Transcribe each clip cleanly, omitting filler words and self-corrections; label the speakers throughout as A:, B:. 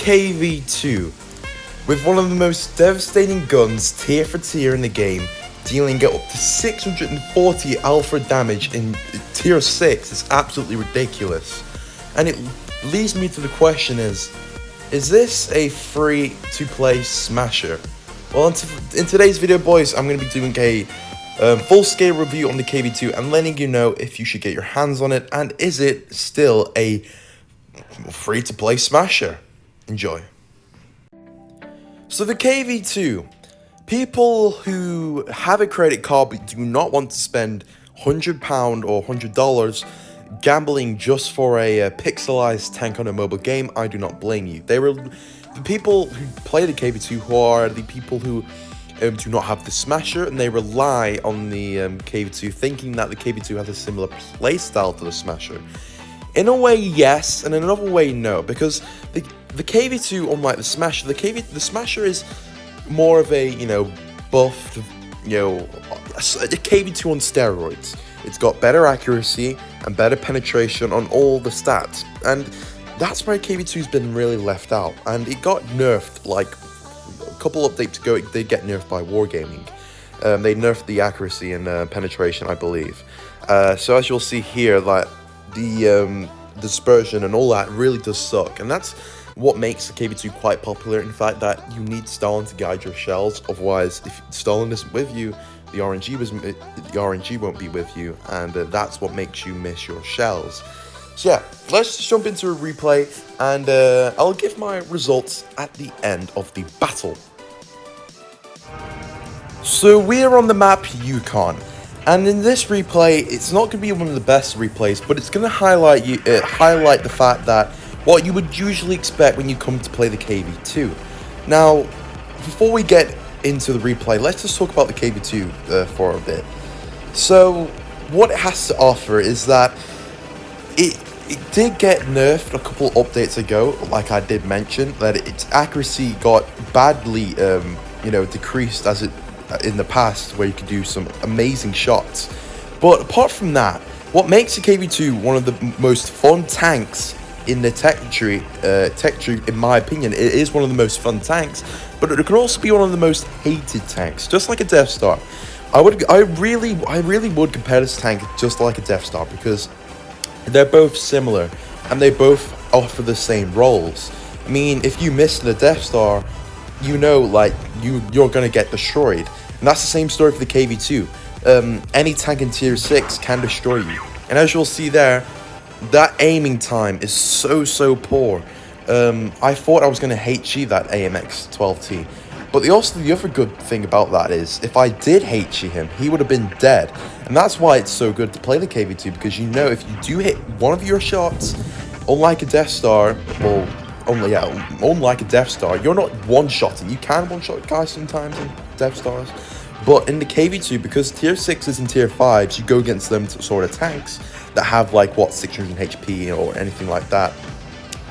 A: KV2, with one of the most devastating guns tier for tier in the game, dealing up to 640 alpha damage in tier 6 is absolutely ridiculous. And it leads me to the question is this a free to play smasher? Well, in today's video, boys, I'm going to be doing a full scale review on the KV2 and letting you know if you should get your hands on it and is it still a free to play smasher. Enjoy. So the KV2, people who have a credit card but do not want to spend £100 or $100 gambling just for a pixelized tank on a mobile game, I do not blame you. They were the people who play the KV2 who are the people who do not have the smasher, and they rely on the KV2 thinking that the KV2 has a similar playstyle to the smasher. In a way, yes, and in another way, no, because the KV2, unlike the smasher, the smasher is more of a, buffed, a KV2 on steroids. It's got better accuracy and better penetration on all the stats, and that's where KV2's been really left out, and it got nerfed like a couple updates ago. It did get nerfed by Wargaming. They nerfed the accuracy and penetration, I believe. So as you'll see here, like the dispersion and all that really does suck, and that's what makes the KV2 quite popular. In fact, that you need Stalin to guide your shells. Otherwise, if Stalin isn't with you, the RNG won't be with you, and that's what makes you miss your shells. So yeah, let's just jump into a replay, and I'll give my results at the end of the battle. So we're on the map Yukon, and in this replay, it's not going to be one of the best replays, but it's going to highlight the fact that what you would usually expect when you come to play the KV2. Now, before we get into the replay, let's just talk about the KV2 for a bit. So what it has to offer is that it did get nerfed a couple updates ago, like I did mention, that its accuracy got badly decreased as it in the past, where you could do some amazing shots. But apart from that, what makes the KV2 one of the most fun tanks in the tech tree, in my opinion, it is one of the most fun tanks, but it can also be one of the most hated tanks, just like a Death Star. I really would compare this tank just like a Death Star, because they're both similar and they both offer the same roles. I mean, if you miss the Death Star, you're gonna get destroyed, and that's the same story for the KV2. Any tank in tier 6 can destroy you, and as you'll see there, that aiming time is so poor. I thought I was going to HE that AMX 12T, but the other good thing about that is if I did HE him, he would have been dead, and that's why it's so good to play the KV2, because if you do hit one of your shots, unlike a Death Star, unlike a Death Star, you're not one-shotting. You can one-shot guys sometimes in Death Stars, but in the KV2, because tier 6s and tier 5s, you go against them sort of tanks that have 600 HP or anything like that.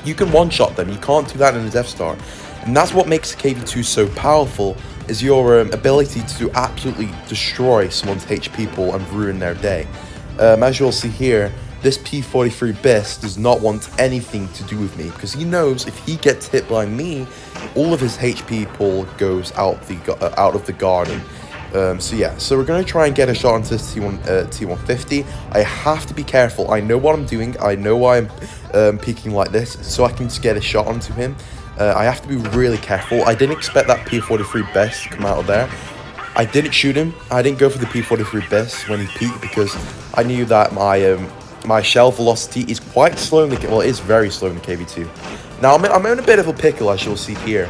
A: You can one-shot them. You can't do that in a Death Star, and that's what makes the KV2 so powerful, is your ability to absolutely destroy someone's HP pool and ruin their day. As you'll see here, this P43 Beast does not want anything to do with me, because he knows if he gets hit by me, all of his HP pool goes out of the garden. So we're going to try and get a shot onto this T150. I have to be careful. I know what I'm doing. I know why I'm peeking like this, so I can just get a shot onto him. I have to be really careful. I didn't expect that P43 Best to come out of there. I didn't shoot him. I didn't go for the P43 Best when he peeked, because I knew that my shell velocity is quite slow in the it is very slow in the KV2. Now I'm in a bit of a pickle, as you'll see here.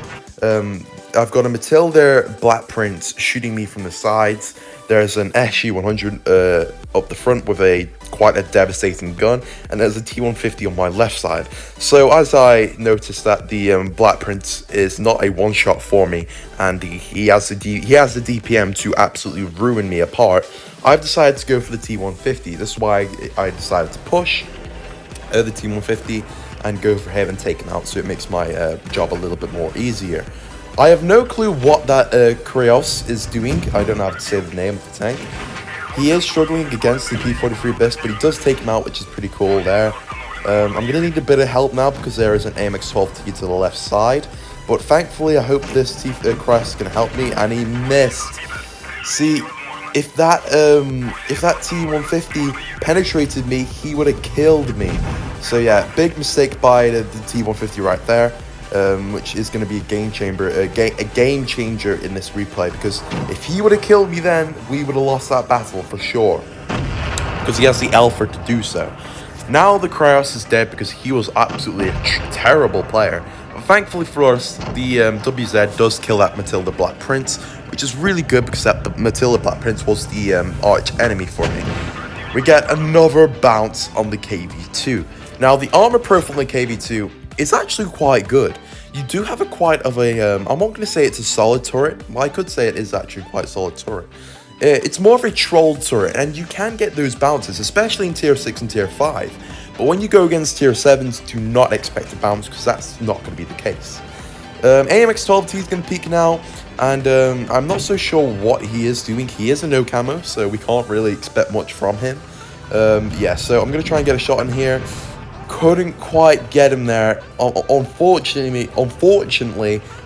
A: I've got a Matilda Black Prince shooting me from the sides. There's an SG-100 up the front with quite a devastating gun, and there's a T-150 on my left side. So as I noticed that the Black Prince is not a one-shot for me, and he has the DPM to absolutely ruin me apart, I've decided to go for the T-150. This is why I decided to push the T-150 and go for him and take him out, so it makes my job a little bit more easier. I have no clue what that Kreos is doing. I don't know how to say the name of the tank. He is struggling against the P43 Beast, but he does take him out, which is pretty cool there. I'm going to need a bit of help now because there is an AMX-12T to the left side. But thankfully, I hope this Crest can help me, and he missed. See, if that T150 penetrated me, he would have killed me. So yeah, big mistake by the T150 right there, which is going to be a game changer in this replay, because if he would have killed me then, we would have lost that battle for sure, because he has the alpha to do so. Now the Cryos is dead because he was absolutely a terrible player. But thankfully for us, the WZ does kill that Matilda Black Prince, which is really good because that Matilda Black Prince was the arch enemy for me. We get another bounce on the KV2. Now the armor profile on the KV2 is actually quite good. You do have quite of a, I'm not going to say it's a solid turret, I could say it is actually quite a solid turret. It's more of a troll turret, and you can get those bounces, especially in tier 6 and tier 5. But when you go against tier 7s, do not expect a bounce, because that's not going to be the case. AMX-12T is going to peek now, and I'm not so sure what he is doing. He is a no camo, so we can't really expect much from him. Yeah, so I'm going to try and get a shot in here. Couldn't quite get him there. Unfortunately,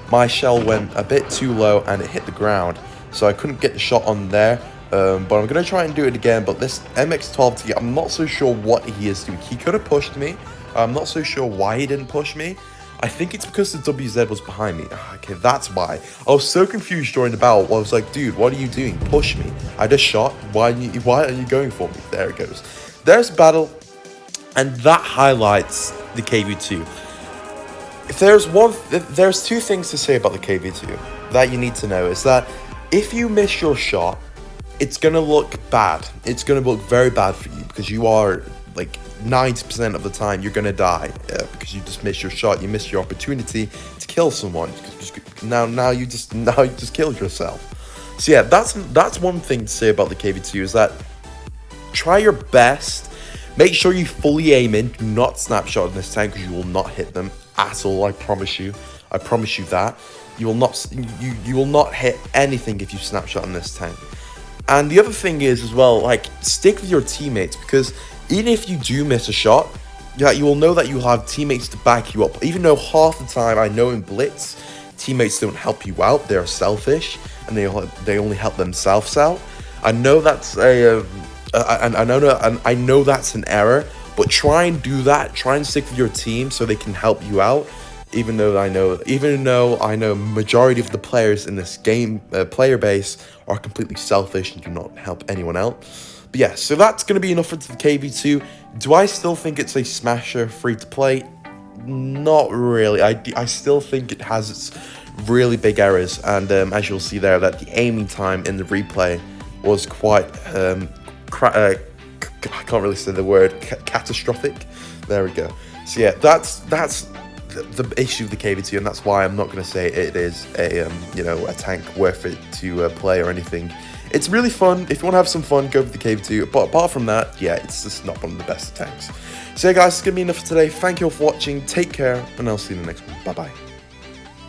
A: my shell went a bit too low and it hit the ground, so I couldn't get the shot on there. But I'm going to try and do it again. But this MX-12T, I'm not so sure what he is doing. He could have pushed me. I'm not so sure why he didn't push me. I think it's because the WZ was behind me. Okay, that's why. I was so confused during the battle. I was like, dude, what are you doing? Push me. I just shot. Why are you going for me? There it goes. There's battle. And that highlights the KV2. If there's two things to say about the KV2 that you need to know, is that if you miss your shot, it's going to look bad. It's going to look very bad for you, because you are, like, 90% of the time you're going to die because you just missed your shot. You missed your opportunity to kill someone. Now you just killed yourself. So yeah, that's one thing to say about the KV2, is that try your best. Make sure you fully aim in. Do not snapshot in this tank, because you will not hit them at all. I promise you. I promise you that. You will not hit anything if you snapshot in this tank. And the other thing is as well, like, stick with your teammates, because even if you do miss a shot, yeah, you will know that you will have teammates to back you up. Even though half the time, I know in Blitz, teammates don't help you out. They're selfish, and they only help themselves out. I know that's I know that's an error, but try and do that. Try and stick with your team so they can help you out. Even though I know majority of the players in this game, player base, are completely selfish and do not help anyone out. But yeah, so that's going to be enough for the KV2. Do I still think it's a smasher free to play? Not really. I still think it has its really big errors, and as you'll see there, that the aiming time in the replay was quite I can't really say the word, catastrophic. There we go. So yeah, that's the issue of the KV2, and that's why I'm not going to say it is a a tank worth it to play or anything. It's really fun. If you want to have some fun, go with the KV2. But apart from that, yeah, it's just not one of the best tanks. So yeah, guys, it's going to be enough for today. Thank you all for watching. Take care, and I'll see you in the next one. Bye bye.